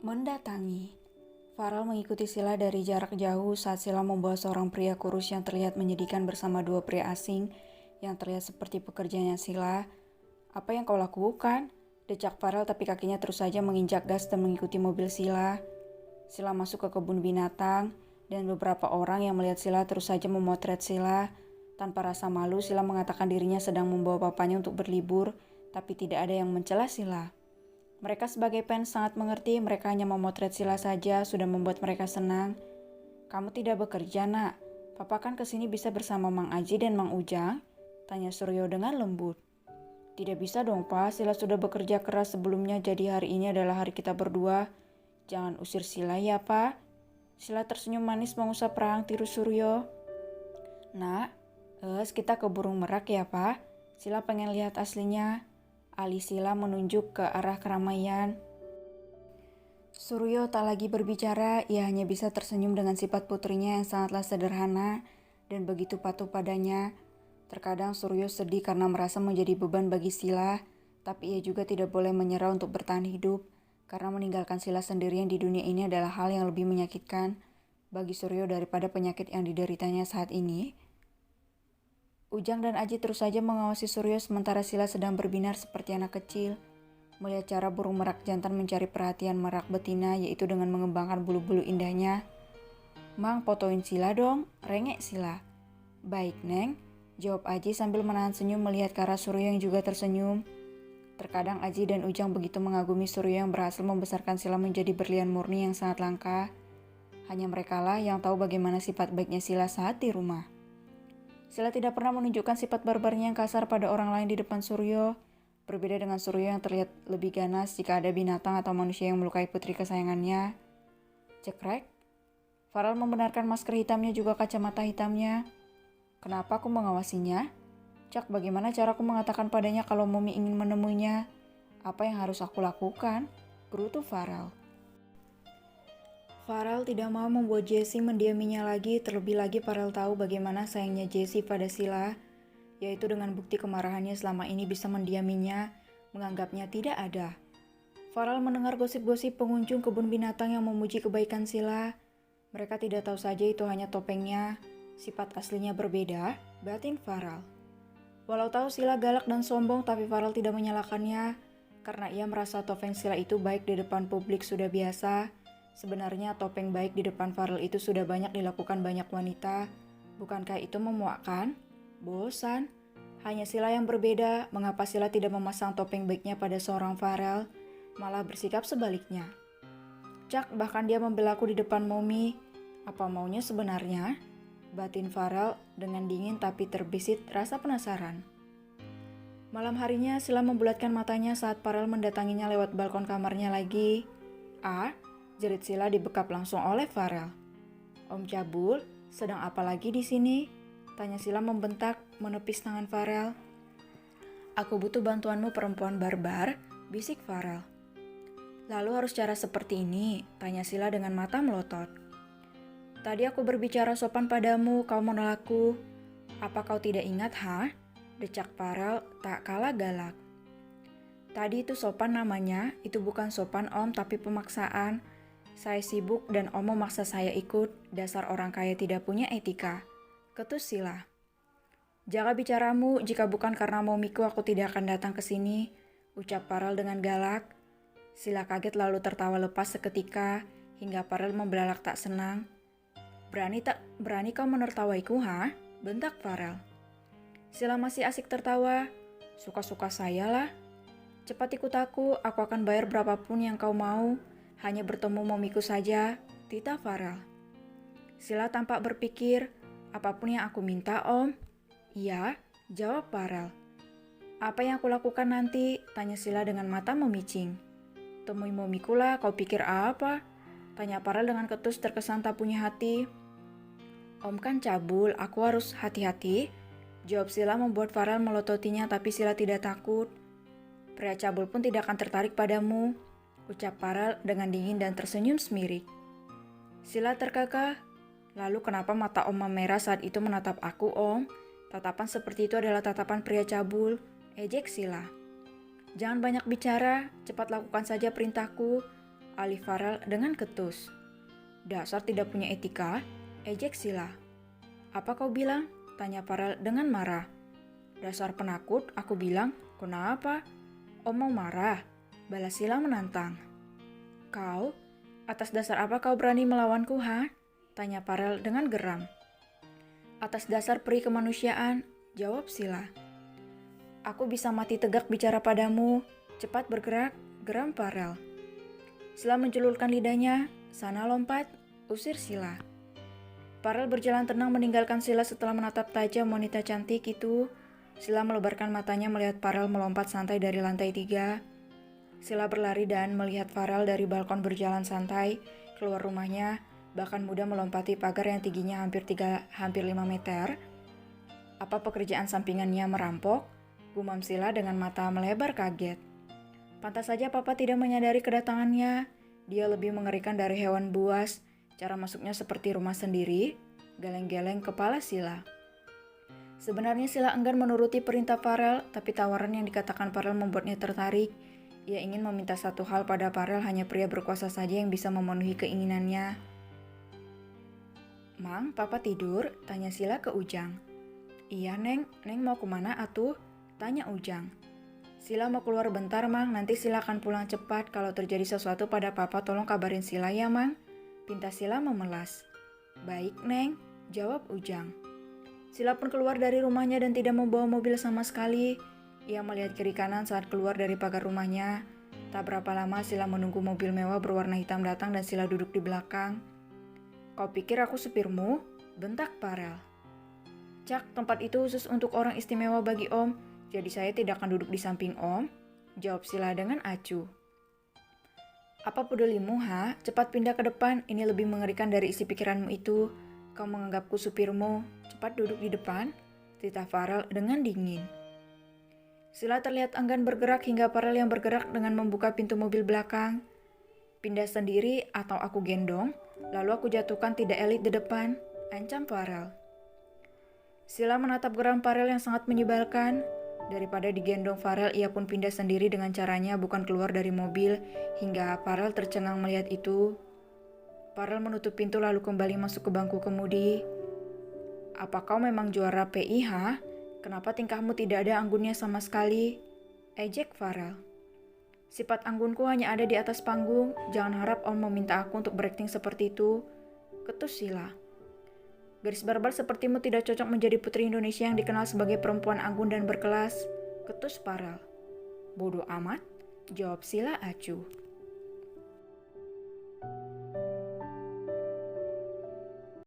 Mendatangi. Farel mengikuti Sila dari jarak jauh saat Sila membawa seorang pria kurus yang terlihat menyedihkan bersama dua pria asing yang terlihat seperti pekerjanya Sila. "Apa yang kau lakukan?" Decak Farel, tapi kakinya terus saja menginjak gas dan mengikuti mobil Sila. Sila masuk ke kebun binatang dan beberapa orang yang melihat Sila terus saja memotret Sila. Tanpa rasa malu, Sila mengatakan dirinya sedang membawa papanya untuk berlibur, tapi tidak ada yang mencela Sila. Mereka sebagai fans sangat mengerti, mereka hanya memotret Sila saja sudah membuat mereka senang. "Kamu tidak bekerja, Nak? Papa kan kesini bisa bersama Mang Aji dan Mang Ujang?" tanya Suryo dengan lembut. "Tidak bisa dong, Pak. Sila sudah bekerja keras sebelumnya, jadi hari ini adalah hari kita berdua. Jangan usir Sila ya, Pak." Sila tersenyum manis mengusap rahang tirus Suryo. "Nak, kita ke Burung Merak ya, Pak. Sila pengen lihat aslinya." Alih Sila menunjuk ke arah keramaian. Suryo tak lagi berbicara, ia hanya bisa tersenyum dengan sifat putrinya yang sangatlah sederhana dan begitu patuh padanya. Terkadang Suryo sedih karena merasa menjadi beban bagi Sila, tapi ia juga tidak boleh menyerah untuk bertahan hidup, karena meninggalkan Sila sendirian di dunia ini adalah hal yang lebih menyakitkan bagi Suryo daripada penyakit yang dideritanya saat ini. Ujang dan Aji terus saja mengawasi Suryo sementara Sila sedang berbinar seperti anak kecil. Melihat cara burung merak jantan mencari perhatian merak betina, yaitu dengan mengembangkan bulu-bulu indahnya. "Mang, fotoin Sila dong," rengek Sila. "Baik, Neng," jawab Aji sambil menahan senyum melihat ke arah Suryo yang juga tersenyum. Terkadang Aji dan Ujang begitu mengagumi Suryo yang berhasil membesarkan Sila menjadi berlian murni yang sangat langka. Hanya merekalah yang tahu bagaimana sifat baiknya Sila saat di rumah. Sila tidak pernah menunjukkan sifat barbarnya yang kasar pada orang lain di depan Suryo. Berbeda dengan Suryo yang terlihat lebih ganas jika ada binatang atau manusia yang melukai putri kesayangannya. Cekrek. Farel membenarkan masker hitamnya juga kacamata hitamnya. "Kenapa aku mengawasinya? Cak, bagaimana caraku mengatakan padanya kalau Mumi ingin menemuinya? Apa yang harus aku lakukan?" gerutu Farel. Farel tidak mau membuat Jessie mendiaminya lagi, terlebih lagi Farel tahu bagaimana sayangnya Jessie pada Sila, yaitu dengan bukti kemarahannya selama ini bisa mendiaminya, menganggapnya tidak ada. Farel mendengar gosip-gosip pengunjung kebun binatang yang memuji kebaikan Sila. Mereka tidak tahu saja itu hanya topengnya, sifat aslinya berbeda, batin Farel. Walau tahu Sila galak dan sombong, tapi Farel tidak menyalahkannya, karena ia merasa topeng Sila itu baik di depan publik sudah biasa. Sebenarnya topeng baik di depan Farel itu sudah banyak dilakukan banyak wanita. Bukankah itu memuakkan? Bosan. Hanya Sila yang berbeda. Mengapa Sila tidak memasang topeng baiknya pada seorang Farel, malah bersikap sebaliknya? "Cak, bahkan dia membelaku di depan Momi. Apa maunya sebenarnya?" batin Farel dengan dingin tapi terbesit rasa penasaran. Malam harinya Sila membulatkan matanya saat Farel mendatanginya lewat balkon kamarnya lagi. "Ah?" jerit Sila dibekap langsung oleh Farel. "Om Cabul, sedang apa lagi di sini?" tanya Sila membentak, menepis tangan Farel. "Aku butuh bantuanmu, perempuan barbar," bisik Farel. "Lalu harus cara seperti ini?" tanya Sila dengan mata melotot. "Tadi aku berbicara sopan padamu, kau menolakku. Apa kau tidak ingat, ha?" decak Farel tak kalah galak. "Tadi itu sopan namanya, itu bukan sopan Om tapi pemaksaan. Saya sibuk dan Om memaksa saya ikut, dasar orang kaya tidak punya etika," ketus Sila. "Jaga bicaramu, jika bukan karena momiku aku tidak akan datang ke sini," ucap Farel dengan galak. Sila kaget lalu tertawa lepas seketika, hingga Farel membelalak tak senang. Berani kau menertawaiku, ha?" bentak Farel. Sila masih asik tertawa. "Suka-suka saya lah. Cepat ikut aku akan bayar berapapun yang kau mau. Hanya bertemu momiku saja," titah Farel. Sila tampak berpikir, "Apapun yang aku minta, Om?" "Iya," jawab Farel. "Apa yang aku lakukan nanti?" tanya Sila dengan mata memicing. "Temui momiku lah, kau pikir apa?" tanya Farel dengan ketus terkesan tak punya hati. "Om kan cabul, aku harus hati-hati." Jawab Sila membuat Farel melototinya, tapi Sila tidak takut. Pria cabul pun tidak akan tertarik padamu, ucap Farel dengan dingin dan tersenyum semirik. Sila terkekeh. Lalu kenapa mata Om memerah saat itu menatap aku, Om? Tatapan seperti itu adalah tatapan pria cabul, ejek Sila. Jangan banyak bicara, cepat lakukan saja perintahku, alih Farel dengan ketus. Dasar tidak punya etika, ejek Sila. Apa kau bilang? Tanya Farel dengan marah. Dasar penakut, aku bilang. Kenapa? Om mau marah, balas Sila menantang. Kau? Atas dasar apa kau berani melawanku, ha? Tanya Farel dengan geram. Atas dasar peri kemanusiaan, jawab Sila. Aku bisa mati tegak bicara padamu. Cepat bergerak, geram Farel. Sila menjulurkan lidahnya, sana lompat, usir Sila. Farel berjalan tenang meninggalkan Sila setelah menatap tajam wanita cantik itu. Sila melebarkan matanya melihat Farel melompat santai dari lantai 3. Sila berlari dan melihat Farel dari balkon berjalan santai keluar rumahnya, bahkan mudah melompati pagar yang tingginya hampir 5 meter. Apa pekerjaan sampingannya merampok? Gumam Sila dengan mata melebar kaget. Pantas saja Papa tidak menyadari kedatangannya. Dia lebih mengerikan dari hewan buas. Cara masuknya seperti rumah sendiri. Geleng-geleng kepala Sila. Sebenarnya Sila enggan menuruti perintah Farel, tapi tawaran yang dikatakan Farel membuatnya tertarik. Ia ingin meminta satu hal pada Farel, hanya pria berkuasa saja yang bisa memenuhi keinginannya. Mang, Papa tidur? Tanya Sila ke Ujang. Iya, Neng. Neng mau kemana atuh? Tanya Ujang. Sila mau keluar bentar, Mang. Nanti Sila akan pulang cepat. Kalau terjadi sesuatu pada Papa, tolong kabarin Sila ya, Mang. Pinta Sila memelas. Baik, Neng. Jawab Ujang. Sila pun keluar dari rumahnya dan tidak membawa mobil sama sekali. Ia melihat kiri kanan saat keluar dari pagar rumahnya. Tak berapa lama Sila menunggu mobil mewah berwarna hitam datang dan Sila duduk di belakang. Kau pikir aku supirmu? Bentak Farel. Cak, tempat itu khusus untuk orang istimewa bagi Om. Jadi saya tidak akan duduk di samping Om, jawab Sila dengan acuh. Apa pedulimu, ha? Cepat pindah ke depan, ini lebih mengerikan dari isi pikiranmu itu. Kau menganggapku supirmu, cepat duduk di depan, titah Farel dengan dingin. Sila terlihat enggan bergerak hingga Farel yang bergerak dengan membuka pintu mobil belakang. Pindah sendiri atau aku gendong, lalu aku jatuhkan tidak elit di depan, ancam Farel. Sila menatap geram Farel yang sangat menyebalkan. Daripada digendong Farel, ia pun pindah sendiri dengan caranya, bukan keluar dari mobil, hingga Farel tercengang melihat itu. Farel menutup pintu lalu kembali masuk ke bangku kemudi. Apa kau memang juara PIH? Kenapa tingkahmu tidak ada anggunnya sama sekali? Ejek Farel. Sifat anggunku hanya ada di atas panggung, jangan harap Om meminta aku untuk berakting seperti itu. Ketus Sila. Gadis barbar sepertimu tidak cocok menjadi putri Indonesia yang dikenal sebagai perempuan anggun dan berkelas. Ketus Farel. Bodoh amat, jawab Sila acuh.